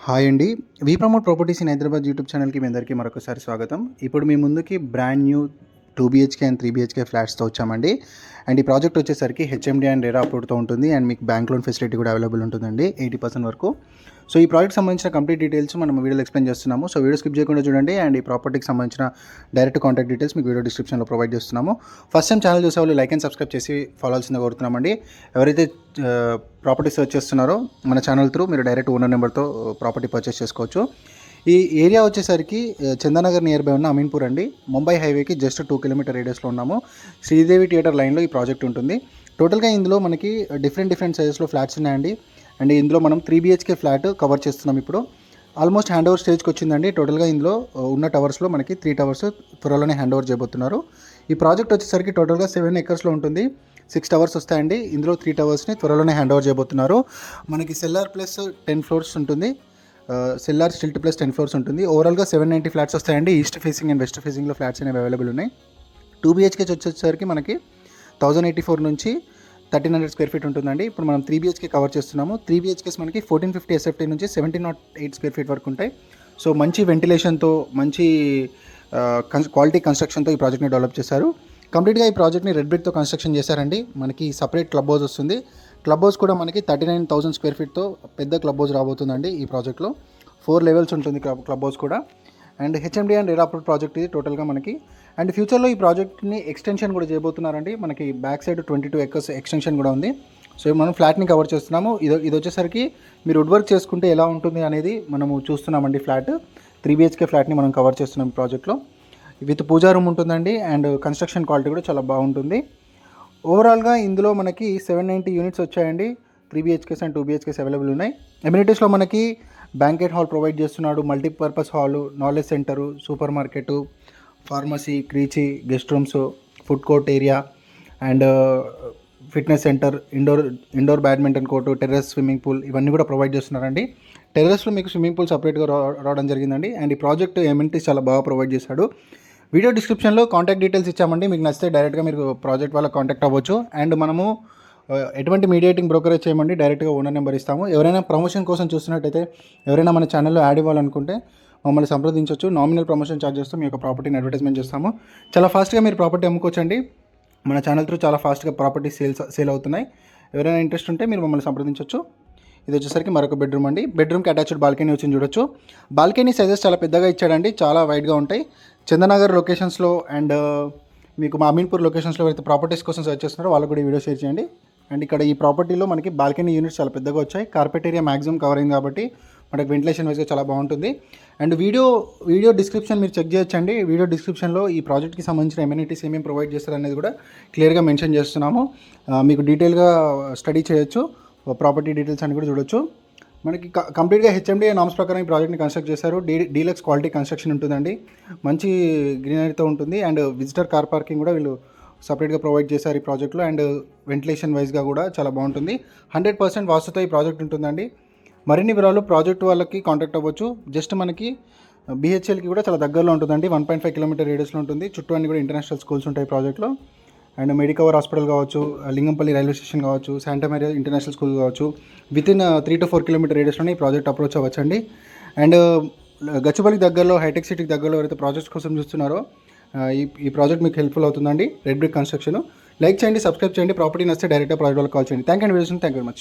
Hi అండి. We promote properties in Hyderabad YouTube ఛానల్‌కి మీ అందరికీ మరొకసారి స్వాగతం. ఇప్పుడు మీ ముందుకి brand new 2 BHK and 3 BHK ఫ్లాట్స్‌తో వచ్చామండి. అండ్ ఈ ప్రాజెక్ట్ వచ్చేసరికి హెచ్ఎండీ అండ్ రెరా అప్రూవ్డ్‌తో ఉంటుంది. అండ్ మీకు బ్యాంక్ లోన్ ఫెసిలిటీ కూడా అవైలబుల్ ఉంటుందండి 80% వరకు. సో ఈ ప్రాజెక్ట్‌కి సంబంధించిన కంప్లీట్ డీటెయిల్స్ మనం వీడియోలో ఎక్స్‌ప్లెయిన్ చేస్తున్నాము. సో వీడియో స్కిప్ చేయకుండా చూడండి. అండ్ ఈ ప్రాపర్టీకి సంబంధించిన డైరెక్ట్ కాంటాక్ట్ డీటెయిల్స్ మీకు వీడియో డిస్క్రిప్షన్లో ప్రొవైడ్ చేస్తున్నాము. ఫస్ట్ టైం ఛానల్ చూసేవాళ్ళు లైక్ అండ్ సబ్స్క్రైబ్ చేసి ఫాలో అవ్వాల్సిందిగా కోరుతున్నామండి. ఎవరైతే ప్రాపర్టీ సెర్చ్ చేస్తున్నారో మన ఛానల్ త్రూ మీరు డైరెక్ట్ ఓనర్ నెంబర్తో ప్రాపర్టీ పర్చేస్ చేసుకోవచ్చు. ఈ ఏరియా వచ్చేసరికి చందానగర్ నియర్ బై ఉన్న అమీన్పూర్ అండి. ముంబై హైవేకి జస్ట్ 2 కిలోమీటర్ రేడియస్లో ఉన్నాము. శ్రీదేవి థియేటర్ లైన్లో ఈ ప్రాజెక్ట్ ఉంటుంది. టోటల్గా ఇందులో మనకి డిఫరెంట్ సైజెస్లో ఫ్లాట్స్ ఉన్నాయండి. అండ్ ఇందులో మనం 3 బీహెచ్కే ఫ్లాట్ కవర్ చేస్తున్నాం ఇప్పుడు. ఆల్మోస్ట్ హ్యాండ్ ఓవర్ స్టేజ్కి వచ్చిందండి. టోటల్గా ఇందులో ఉన్న టవర్స్లో మనకి 3 టవర్స్ త్వరలోనే హ్యాండ్ ఓవర్ చేయబోతున్నారు. ఈ ప్రాజెక్ట్ వచ్చేసరికి టోటల్గా 7 ఎకర్స్లో ఉంటుంది. 6 టవర్స్ వస్తాయండి. ఇందులో 3 టవర్స్ని త్వరలోనే హ్యాండ్ ఓవర్ చేయబోతున్నారు. మనకి సెల్లార్ ప్లస్ 10 ఫ్లోర్స్ ఉంటుంది. సెల్లార్ స్టిల్ట్ ప్లస్ 10 ఫ్లోర్స్ ఉంటుంది. ఓవరాల్గా 790 ఫ్లాట్స్ వస్తాయండి. ఈస్ట్ ఫేసింగ్ అండ్ వెస్ట్ ఫేసింగ్లో ఫ్లాట్స్ అనేవి అవైలబుల్ ఉన్నాయి. 2 బీహెచ్కేస్ వచ్చేసరికి మనకి 1084 నుంచి 1300 స్క్వేర్ ఫీట్ ఉంటుందండి. ఇప్పుడు మనం 3 బీహెచ్కే కవర్ చేస్తున్నాము. 3 బీహెచ్కేస్ మనకి 1450 ఎస్ఎఫ్టీ నుంచి 1708 స్క్వేర్ ఫీట్ వరకు ఉంటాయి. సో మంచి వెంటిలేషన్తో మంచి క్వాలిటీ కన్స్ట్రక్షన్తో ఈ ప్రాజెక్ట్ని డెవలప్ చేశారు. కంప్లీట్గా ఈ ప్రాజెక్ట్ని రెడ్ బ్రిక్తో కన్స్ట్రక్షన్ చేశారండి. మనకి సపరేట్ క్లబ్ హౌస్ వస్తుంది. క్లబ్ హౌస్ కూడా మనకి 39,000 స్క్వేర్ ఫీట్తో పెద్ద క్లబ్ హౌస్ రాబోతుందండి. ఈ ప్రాజెక్ట్లో 4 లెవెల్స్ ఉంటుంది క్లబ్ హౌస్ కూడా. And HMD and RERA approved project ఇది టోటల్గా మనకి. అండ్ ఫ్యూచర్లో ఈ ప్రాజెక్ట్ని ఎక్స్టెన్షన్ కూడా చేయబోతున్నారండి. మనకి బ్యాక్ సైడ్ 22 ఎకర్స్ ఎక్స్టెన్షన్ కూడా ఉంది. సో మనం ఫ్లాట్ని కవర్ చేస్తున్నాము. ఇది వచ్చేసరికి మీరు వుడ్ వర్క్ చేసుకుంటే ఎలా ఉంటుంది అనేది మనము చూస్తున్నామండి. ఫ్లాట్ 3 బీహెచ్కే ఫ్లాట్ని మనం కవర్ చేస్తున్నాం ఈ ప్రాజెక్ట్లో. విత్ పూజా రూమ్ ఉంటుందండి. అండ్ కన్స్ట్రక్షన్ క్వాలిటీ కూడా చాలా బాగుంటుంది. ఓవరాల్గా ఇందులో మనకి 790 యూనిట్స్ వచ్చాయండి. 3 బీహెచ్కేస్ అండ్ 2 బీహెచ్కేస్ అవైలబుల్ ఉన్నాయి. ఎమ్యూనిటీస్లో మనకి బ్యాంకెట్ హాల్ ప్రొవైడ్ చేస్తున్నాడు, multipurpose hall, knowledge centre, supermarket, pharmacy, creche, guest rooms, food court area and fitness centre, indoor badminton court, terrace swimming pool ఇవన్నీ కూడా ప్రొవైడ్ చేస్తున్నారండి. టెర్రస్లో మీకు swimming pool సపరేట్గా రావడం జరిగిందండి. అండ్ ఈ ప్రాజెక్ట్ ఎమ్యూనిటీస్ చాలా బాగా ప్రొవైడ్ చేశాడు. వీడియో డిస్క్రిప్షన్లో కాంటాక్ట్ డీటెయిల్స్ ఇచ్చామండి. మీకు నచ్చితే డైరెక్ట్గా మీరు ప్రాజెక్ట్ వాళ్ళకి కాంటాక్ట్ అవ్వచ్చు. అండ్ మనము ఎటువంటి మీడియేటింగ్ బ్రోకరేజ్ చేయమండి, డైరెక్ట్గా ఓనర్ నెంబర్ ఇస్తాము. ఎవరైనా ప్రమోషన్ కోసం చూస్తున్నట్టయితే ఎవరైనా మన ఛానల్లో యాడ్ ఇవ్వాలనుకుంటే మమ్మల్ని సంప్రదించవచ్చు. నామినల్ ప్రమోషన్ ఛార్జెస్తో మీ యొక్క ప్రాపర్టీని అడ్వర్టైజ్మెంట్ చేస్తాము. చాలా ఫాస్ట్గా మీరు ప్రాపర్టీ అమ్ముకోవచ్చండి. మన ఛానల్ త్రూ చాలా ఫాస్ట్గా ప్రాపర్టీ సేల్ అవుతున్నాయి. ఎవరైనా ఇంట్రెస్ట్ ఉంటే మీరు మమ్మల్ని సంప్రదించవచ్చు. ఇది వచ్చేసరికి మరొక బెడ్రూమ్ అండి. బెడ్రూమ్కి అటాచ్డ్ బాల్కనీ వచ్చింది చూడొచ్చు. బాల్కనీ సైజెస్ చాలా పెద్దగా ఇచ్చాడండి, చాలా వైడ్గా ఉంటాయి. చందనగర్ లొకేషన్స్లో అండ్ మీకు మా అమీన్పూర్ లొకేషన్స్లో అయితే ప్రాపర్టీస్ కోసం సర్చ్ చేస్తున్నారో వాళ్ళకు కూడా ఈ వీడియో షేర్ చేయండి. అండ్ ఇక్కడ ఈ ప్రాపర్టీలో మనకి బాల్కనీ యూనిట్స్ చాలా పెద్దగా వచ్చాయి. కార్పెట్ ఏరియా మ్యాక్సిమం కవర్ అయింది కాబట్టి మనకి వెంటిలేషన్ వైజ్గా చాలా బాగుంటుంది. అండ్ వీడియో డిస్క్రిప్షన్ మీరు చెక్ చేయొచ్చండి. వీడియో డిస్క్రిప్షన్లో ఈ ప్రాజెక్ట్కి సంబంధించిన ఎమ్యూనిటీస్ ఏమేమి ప్రొవైడ్ చేస్తారనేది కూడా క్లియర్గా మెన్షన్ చేస్తున్నాము. మీకు డీటెయిల్గా స్టడీ చేయొచ్చు, ప్రాపర్టీ డీటెయిల్స్ అని కూడా చూడొచ్చు. మనకి కంప్లీట్గా హెచ్ఎండీ నామ్స్ ప్రకారం ఈ ప్రాజెక్ట్ని కన్స్ట్రక్ట్ చేశారు. డీలక్స్ క్వాలిటీ కన్స్ట్రక్షన్ ఉంటుందండి. మంచి గ్రీనరీతో ఉంటుంది. అండ్ విజిటర్ కార్ పార్కింగ్ కూడా వీళ్ళు సపరేట్గా ప్రొవైడ్ చేశారు ఈ ప్రాజెక్ట్లో. అండ్ వెంటిలేషన్ వైజ్గా కూడా చాలా బాగుంటుంది. 100% వాస్తుతో ఈ ప్రాజెక్ట్ ఉంటుందండి. మరిన్ని వివరాలు ప్రాజెక్ట్ వాళ్ళకి కాంటాక్ట్ అవ్వచ్చు. జస్ట్ మనకి బీహెచ్ఎల్కి కూడా చాలా దగ్గరలో ఉంటుందండి. 1.5 కిలోమీటర్ రేడియస్లో ఉంటుంది. చుట్టూ అన్ని కూడా ఇంటర్నేషనల్ స్కూల్స్ ఉంటాయి ప్రాజెక్ట్లో. అండ్ మెడికవర్ హాస్పిటల్ కావచ్చు, లింగంపల్లి రైల్వే స్టేషన్ కావచ్చు, శాంటా మేరియా ఇంటర్నేషనల్ స్కూల్ కావచ్చు, వితిన్ 3 to 4 కిలోమీటర్ రేడియస్లోనే ఈ ప్రాజెక్ట్ అప్రోచ్ అవ్వచ్చండి. అండ్ గచ్చిబౌలికి దగ్గరలో, హైటెక్ సిటీకి దగ్గరలో ఎవరైతే ప్రాజెక్ట్స్ కోసం చూస్తున్నారో ఈ ప్రాజెక్ట్ మీకు హెల్ప్ఫుల్ అవుతుందండి. Red brick construction. లైక్ చేయండి, సబ్స్క్రైబ్ చేయండి. ప్రాపర్టీ నచ్చితే డైరెక్ట్గా ప్రాజెక్ట్ వాళ్ళకి కాల్ చేయండి. Thank you very much.